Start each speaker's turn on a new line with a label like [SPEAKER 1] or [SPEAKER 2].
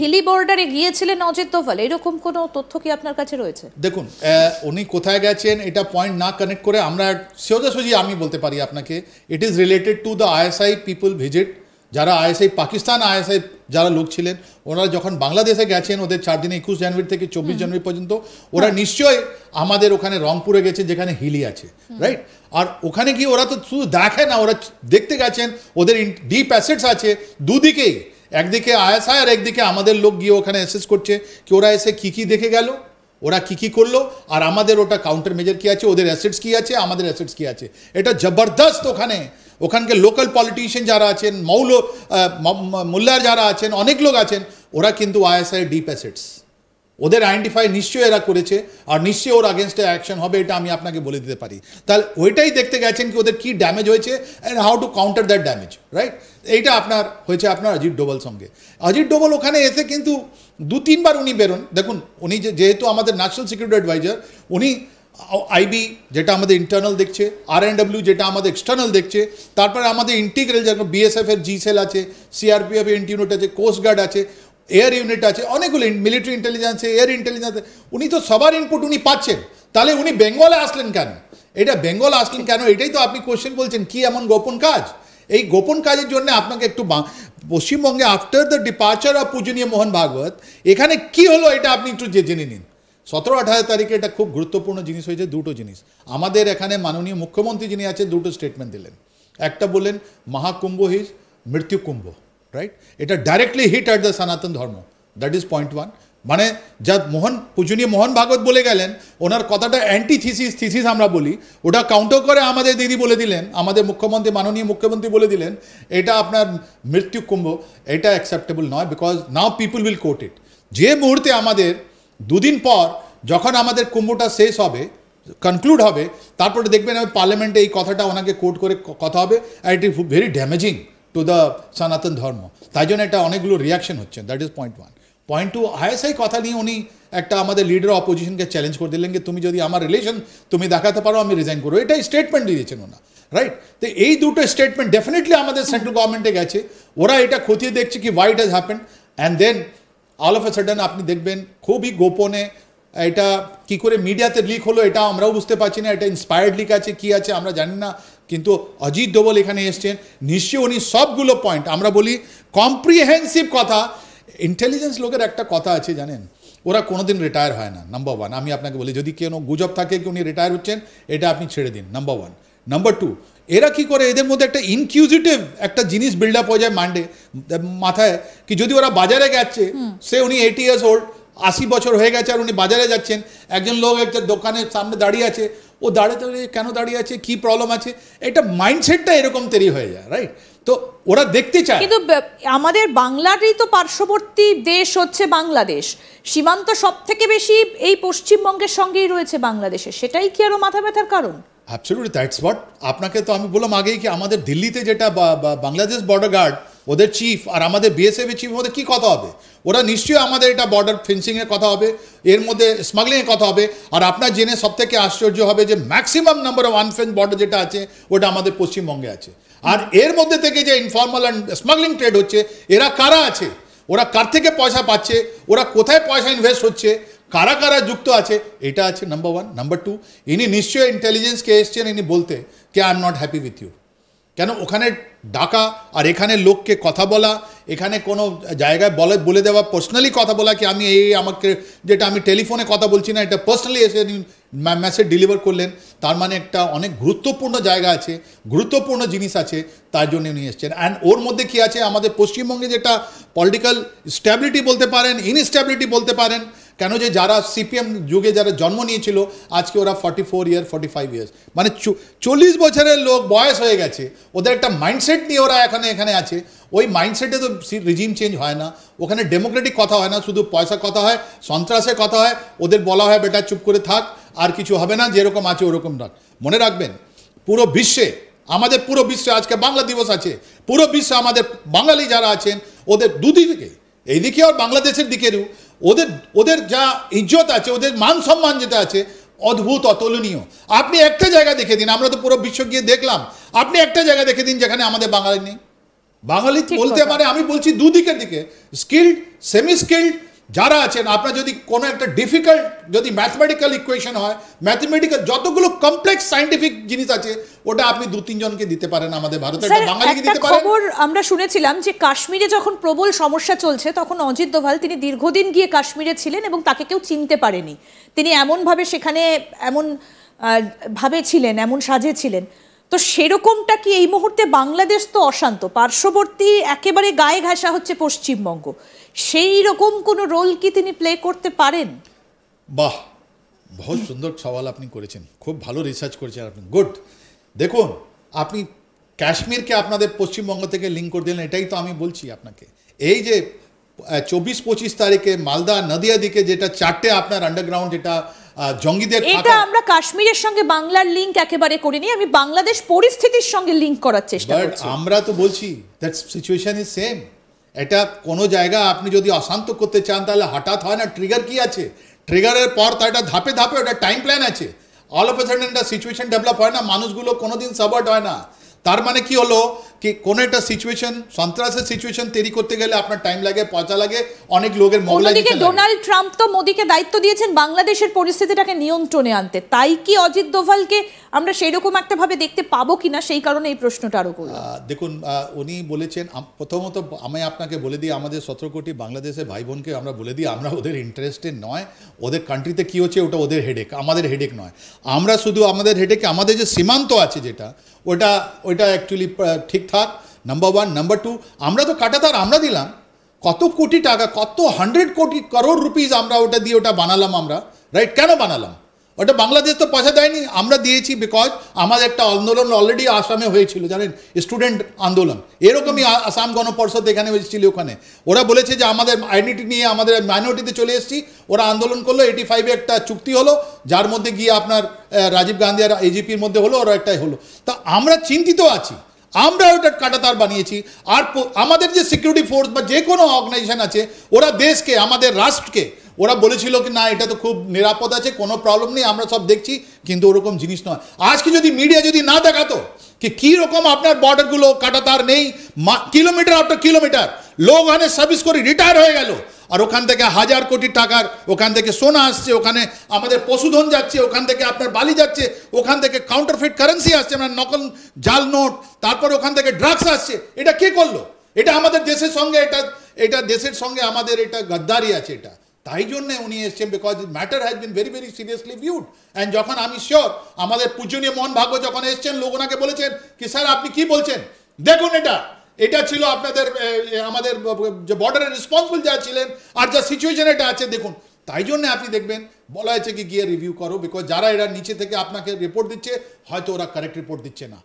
[SPEAKER 1] হিলি বর্ডারে গিয়েছিলেন অজিত দোভাল, এরকম কোনো তথ্য কি আপনার কাছে রয়েছে?
[SPEAKER 2] দেখুন, উনি কোথায় গেছেন এটা পয়েন্ট না কানেক্ট করে আমরা সোজাসুজি আমি বলতে পারি আপনাকে, it is related to the ISI people visit. যারা আইএসআই পাকিস্তান আইএসআই যারা লোক ছিলেন, ওনারা যখন বাংলাদেশে গেছেন ওদের 4 দিনে 21 জানুয়ারি থেকে 24 জানুয়ারি পর্যন্ত, ওরা নিশ্চয়ই আমাদের ওখানে রংপুরে গেছে যেখানে হিলি আছে, রাইট? আর ওখানে গিয়ে ওরা তো শুধু দেখে না, ওরা দেখতে গেছেন ওদের ডিপ অ্যাসেটস আছে দুদিকেই, একদিকে আইএসআই আর একদিকে আমাদের লোক গিয়ে ওখানে অ্যাসেস করছে কি ওরা এসে কী দেখে গেল, ওরা কী করলো, আর আমাদের ওটা কাউন্টার মেজার কী আছে, ওদের অ্যাসেটস কী আছে, আমাদের অ্যাসেটস কী আছে। এটা জবরদস্ত। ওখানকার লোকাল পলিটিশিয়ান যারা আছেন, মোল্লার যারা আছেন, অনেক লোক আছেন, ওরা কিন্তু আইএসআই ডিপ অ্যাসেটস ওদের আইডেন্টিফাই নিশ্চয়ই এরা করেছে, আর নিশ্চয়ই ওর আগেনস্টে অ্যাকশন হবে, এটা আমি আপনাকে বলে দিতে পারি। তাহলে ওইটাই দেখতে গেছেন কি ওদের কী ড্যামেজ হয়েছে and how to counter that damage, right? এইটা আপনার হয়েছে আপনার অজিত ডোভাল সঙ্গে। অজিত ডোভাল ওখানে এসে কিন্তু 2-3 বার উনি বেরোন। দেখুন, উনি যেহেতু আমাদের ন্যাশনাল সিকিউরিটি অ্যাডভাইজার, উনি আইবি যেটা আমাদের ইন্টারনাল দেখছে, RNW যেটা আমাদের এক্সটার্নাল দেখছে, তারপরে আমাদের ইন্টিগ্রাল যেরকম BSF এর জিসেল আছে, CRPF এর ইউনিট আছে, কোস্ট গার্ড আছে, এয়ার ইউনিট আছে, অনেকগুলো মিলিটারি ইন্টেলিজেন্স, এয়ার ইন্টেলিজেন্স, উনি তো সবার ইনপুট উনি পাচ্ছেন। তাহলে উনি বেঙ্গলে আসলেন কেন? এটা বেঙ্গল আসলেন কেন, এটাই তো আপনি কোশ্চেন বলছেন। কি এমন গোপন কাজ? এই গোপন কাজের জন্য আপনাকে একটু পশ্চিমবঙ্গে আফটার দ্য ডিপার্চার অফ পূজনীয় মোহন ভাগবত এখানে কি হলো এটা আপনি একটু জেনে নিন। 17-18 তারিখে এটা খুব গুরুত্বপূর্ণ জিনিস হয়েছে। দুটো জিনিস আমাদের এখানে মাননীয় মুখ্যমন্ত্রী যিনি আছেন দুটো স্টেটমেন্ট দিলেন। একটা বললেন মহাকুম্ভ হিজ মৃত্যু কুম্ভ, রাইট? এটা directly hit at the Sanatan ধর্ম, দ্যাট ইজ পয়েন্ট 1। মানে যা পূজনীয় মোহন ভাগবত বলে গেলেন, ওনার কথাটা থিসিস আমরা বলি, ওটা কাউন্টার করে আমাদের দিদি বলে দিলেন, আমাদের মুখ্যমন্ত্রী মাননীয় মুখ্যমন্ত্রী বলে দিলেন এটা আপনার মৃত্যু কুম্ভ। এটা অ্যাকসেপ্টেবল নয়, because now people will quote it. যে মুহূর্তে আমাদের 2 দিন পর যখন আমাদের কুম্ভটা শেষ হবে, কনক্লুড হবে, তারপরে দেখবেন পার্লামেন্টে এই কথাটা ওনাকে কোট করে কথা হবে, আর it is very damaging to the Sanatan Dharma. তাই জন্য এটা অনেকগুলো রিয়াকশন হচ্ছে, that is point 1। Point 2, ISI কথা নিয়ে উনি একটা আমাদের লিডার অপোজিশনকে চ্যালেঞ্জ করে দিলেন যে তুমি যদি আমার রিলেশন তুমি দেখাতে পারো আমি রিজাইন করবো, এটাই স্টেটমেন্ট দিয়েছেন ওনা, রাইট? তো এই দুটো স্টেটমেন্ট ডেফিনেটলি আমাদের সেন্ট্রাল গভর্নমেন্টে গেছে, ওরা এটা খতিয়ে দেখছে কি why it has happened, and then all of a sudden আপনি দেখবেন খুবই গোপনে এটা কি করে মিডিয়াতে লিক হলো এটা আমরাও বুঝতে পারছি না। এটা ইন্সপায়ার্ড লিক আছে কি আছে আমরা জানি না, কিন্তু অজিত ডোভাল এখানে এসছেন, নিশ্চয়ই উনি সবগুলো পয়েন্ট আমরা বলি কম্প্রিহেন্সিভ কথা। ইন্টেলিজেন্স লোকের একটা কথা আছে জানেন, ওরা কোনোদিন রিটায়ার হয় না, নাম্বার 1। আমি আপনাকে বলি যদি কোনো গুজব থাকে কি উনি রিটায়ার হচ্ছেন, এটা আপনি ছেড়ে দিন, নাম্বার 1। নাম্বার 2, এরা কি করে এদের মধ্যে একটা ইনকিউজিটিভ একটা জিনিস বিল্ড আপ হয়ে যায় মাথায় কি যদি ওরা বাজারে গেছে, সে উনি 80 ইয়ার্স ওল্ড, 80 বছর হয়ে গেছে, আর উনি বাজারে যাচ্ছেন, একজন লোক একটা দোকানের সামনে দাঁড়িয়ে আছে, ও কেন দাঁড়িয়ে আছে, কি প্রবলেম আছে, এটা মাইন্ডসেটটা এরকম তৈরি হয়ে যায়, রাইট? তো ওরা দেখতে চায়।
[SPEAKER 1] কিন্তু আমাদের বাংলারই তো পার্শ্ববর্তী দেশ হচ্ছে বাংলাদেশ, সীমান্ত সব থেকে বেশি এই পশ্চিমবঙ্গের সঙ্গেই রয়েছে বাংলাদেশে, সেটাই কি আরো মাথা ব্যথার কারণ?
[SPEAKER 2] Absolutely, that's what. আপনাকে তো আমি বললাম আগেই কি আমাদের দিল্লিতে যেটা বাংলাদেশ বর্ডার গার্ড ওদের চিফ আর আমাদের BSF এর চিফ ওদের কী কথা হবে? ওরা নিশ্চয়ই আমাদের এটা বর্ডার ফেন্সিংয়ের কথা হবে, এর মধ্যে স্মাগলিংয়ের কথা হবে। আর আপনার জেনে সবথেকে আশ্চর্য হবে যে ম্যাক্সিমাম নাম্বার অফ আনফেন্স বর্ডার যেটা আছে ওটা আমাদের পশ্চিমবঙ্গে আছে। আর এর মধ্যে থেকে যে ইনফর্মাল অ্যান্ড স্মাগলিং ট্রেড হচ্ছে, এরা কারা আছে, ওরা কার থেকে পয়সা পাচ্ছে, ওরা কোথায় পয়সা ইনভেস্ট হচ্ছে, কারা কারা যুক্ত আছে, এটা আছে নাম্বার 1। নাম্বার 2, ইনি নিশ্চয়ই ইন্টেলিজেন্সকে এসছেন ইনি বলতে কি I am not happy with you. কেন ওখানে ডাকা আর এখানে লোককে কথা বলা, এখানে কোনো জায়গায় বলে দেওয়া, পার্সোনালি কথা বলা কি আমি আমাকে যেটা আমি টেলিফোনে কথা বলছি না, এটা পার্সোনালি এসে মেসেজ ডেলিভার করলেন, তার মানে একটা অনেক গুরুত্বপূর্ণ জায়গা আছে, গুরুত্বপূর্ণ জিনিস আছে, তার জন্য উনি এসছেন। অ্যান্ড ওর মধ্যে কি আছে, আমাদের পশ্চিমবঙ্গে যেটা পলিটিক্যাল স্ট্যাবিলিটি বলতে পারেন, ইনস্ট্যাবিলিটি বলতে পারেন, কেন যে যারা CPM যুগে যারা জন্ম নিয়েছিল আজকে ওরা 44 ইয়ার 45 ইয়ার্স, মানে 40 বছরের লোক বয়স হয়ে গেছে, ওদের একটা মাইন্ডসেট নিয়ে ওরা এখানে আছে। ওই মাইন্ডসেটে তো রিজিম চেঞ্জ হয় না, ওখানে ডেমোক্রেটিক কথা হয় না, শুধু পয়সা কথা হয়, সন্ত্রাসের কথা হয়, ওদের বলা হয় বেটা চুপ করে থাক, আর কিছু হবে না, যেরকম আছে ওরকম রাখ। মনে রাখবেন পুরো বিশ্বে, আমাদের পুরো বিশ্বে আজকে বাংলা দিবস আছে, পুরো বিশ্বে আমাদের বাঙালি যারা আছেন ওদের দুদিকে, এইদিকে আর বাংলাদেশের দিকেরও ওদের যা ইজ্জত আছে, ওদের মান সম্মান যেটা আছে অদ্ভুত, অতুলনীয়। আপনি একটা জায়গা দেখে দিন, আমরা তো পুরো বিশ্ব গিয়ে দেখলাম, আপনি একটা জায়গা দেখে দিন যেখানে আমাদের বাঙালি নেই, বাঙালি
[SPEAKER 1] ঠিক
[SPEAKER 2] বলতে
[SPEAKER 1] কথা।
[SPEAKER 2] মানে আমি বলছি দুদিকের দিকে, স্কিল্ড, সেমি স্কিল্ড যারা আছেন, আপনার যদি কোনো একটা ডিফিকাল্ট যদি ম্যাথমেটিক্যাল ইকুয়েশন হয়, ম্যাথমেটিক্যাল যতগুলো কমপ্লেক্স সায়েন্টিফিক জিনিস আছে, ওটা আপনি 2-3 জনকে দিতে পারেন আমাদের ভারতে,
[SPEAKER 1] স্যার,
[SPEAKER 2] একটা বাঙালিকে
[SPEAKER 1] একটা
[SPEAKER 2] দিতে পারেন।
[SPEAKER 1] খবর আমরা শুনেছিলাম যে কাশ্মীরে যখন প্রবল সমস্যা চলছে তখন অজিত দোভাল তিনি দীর্ঘদিন গিয়ে কাশ্মীরে ছিলেন এবং তাকে কেউ চিনতে পারেনি। তিনি এমনভাবে সেখানে এমন ভাবে ছিলেন, এমন সাজে ছিলেন। তো সেরকমটা কি এই মুহূর্তে? বাংলাদেশ তো অশান্ত, পার্শ্ববর্তী একেবারে গায়ে ঘেঁষা হচ্ছে পশ্চিমবঙ্গ, সেই রকম কোনো রোল কি তিনি প্লে করতে পারেন?
[SPEAKER 2] বাহ, বহুত সুন্দর সওয়াল আপনি করেছেন, খুব ভালো রিসার্চ করেছেন আপনি, গুড। দেখুন, আপনি কাশ্মীরকে আপনাদের পশ্চিমবঙ্গ থেকে লিঙ্ক করে দিলেন, এটাই তো আমি বলছি আপনাকে। এই যে 24-25 তারিখে মালদা নদিয়া দিকে যেটা 4টে আপনার আন্ডারগ্রাউন্ড যেটা জঙ্গিদের
[SPEAKER 1] এটা আমরা কাশ্মীরের সঙ্গে বাংলার লিঙ্ক একেবারে করিনি, আমি বাংলাদেশ পরিস্থিতির সঙ্গে লিঙ্ক করার চেষ্টা
[SPEAKER 2] বাট
[SPEAKER 1] করছি।
[SPEAKER 2] আমরা তো বলছি দ্যাট সিচুয়েশন ইজ সেম। এটা কোনো জায়গা আপনি যদি অশান্ত করতে চান তাহলে হঠাৎ হয় না, ট্রিগার কি আছে, ট্রিগারের পর তার একটা ধাপে ধাপে ওটা টাইম প্ল্যান আছে। অল অফ এ সাডেন একটা সিচুয়েশন ডেভেলপ হয় না, মানুষগুলো কোনোদিন সাপোর্ট হয় না। তার মানে কি হলো কি, কোনো একটা সিচুয়েশন, সন্ত্রাসের সিচুয়েশন তৈরি করতে গেলে আপনার টাইম লাগে, পয়সা লাগে, অনেক লোকের
[SPEAKER 1] অন্যদিকে
[SPEAKER 2] মোবিলাইজেশন লাগে।
[SPEAKER 1] ডোনাল্ড ট্রাম্প তো মোদিকে দায়িত্ব দিয়েছেন বাংলাদেশের পরিস্থিতিটাকে নিয়ন্ত্রণে আনতে, তাই কি অজিত দোভালকে আমরা সেইরকম একটা ভাবে দেখতে পাবো কিনা, সেই কারণে এই প্রশ্নটা আরো করলাম।
[SPEAKER 2] দেখুন, উনি বলেছেন, প্রথমত আমি আপনাকে বলে দিই, আমাদের 17 কোটি বাংলাদেশের ভাই বোনকে আমরা বলে দিই, আমরা ওদের ইন্টারেস্টেড নয়। ওদের কান্ট্রিতে কী হচ্ছে ওটা ওদের হেডেক, আমাদের হেডেক নয়। আমরা শুধু আমাদের হেডেক, আমাদের যে সীমান্ত আছে যেটা, ওইটা অ্যাকচুয়ালি ঠিকঠাক, নাম্বার 1। নাম্বার 2, আমরা তো কাটাতার আমরা দিলাম কত কোটি টাকা, কত 100 কোটি করোড় রুপিস আমরা ওটা দিয়ে ওটা বানালাম আমরা, রাইট? কেন বানালাম ওটা? বাংলাদেশ তো পয়সা দেয়নি, আমরা দিয়েছি বিকজ আমাদের একটা আন্দোলন অলরেডি আসামে হয়েছিল, জানেন, স্টুডেন্ট আন্দোলন। এরকমই আসাম গণপরিষদ এখানে হয়েছিল, ওখানে ওরা বলেছে যে আমাদের আইডেন্টিটি নিয়ে আমাদের মাইনরিটিতে চলে এসেছি, ওরা আন্দোলন করলো, 85-এ একটা চুক্তি হলো, যার মধ্যে গিয়ে আপনার রাজীব গান্ধী আর এজিপির মধ্যে হলো, ওরা একটাই হলো। তা আমরা চিন্তিত আছি, আমরা ওটা কাটাতার বানিয়েছি। আর আমাদের যে সিকিউরিটি ফোর্স বা যে কোনো অর্গানাইজেশন আছে, ওরা দেশকে, আমাদের রাষ্ট্রকে, ওরা বলেছিল কি না এটা তো খুব নিরাপদ আছে, কোনো প্রবলেম নেই, আমরা সব দেখছি, কিন্তু ওরকম জিনিস নয়। আজকে যদি মিডিয়া যদি না দেখাতো কি কীরকম আপনার বর্ডারগুলো কাটাতার নেই, কিলোমিটার আফটার কিলোমিটার লোক ওখানে সার্ভিস করে রিটায়ার হয়ে গেল, আর ওখান থেকে 1000 কোটি টাকার ওখান থেকে সোনা আসছে, ওখানে আমাদের পশুধন যাচ্ছে, ওখান থেকে আপনার বালি যাচ্ছে, ওখান থেকে কাউন্টারফিট কারেন্সি আসছে, মানে নকল জাল নোট, তারপর ওখান থেকে ড্রাগস আসছে। এটা কে করলো? এটা আমাদের দেশের সঙ্গে, এটা দেশের সঙ্গে আমাদের এটা গদ্দারি আছে। এটা তাই জন্য উনি এসছেন, because matter has been very very seriously viewed. And যখন আমি শিওর আমাদের পূজনীয় মোহন ভাগবত যখন এসছেন, লোক ওনাকে বলেছেন কি স্যার আপনি কি বলছেন, দেখুন এটা ছিল আপনাদের আমাদের যে বর্ডারের রেসপন্সিবল যা ছিলেন আর যা সিচুয়েশন এটা আছে দেখুন। তাই জন্য আপনি দেখবেন বলা হয়েছে কি গিয়ে রিভিউ করো, বিকজ যারা এরা নিচে থেকে আপনাকে রিপোর্ট দিচ্ছে হয়তো ওরা কারেক্ট রিপোর্ট দিচ্ছে না।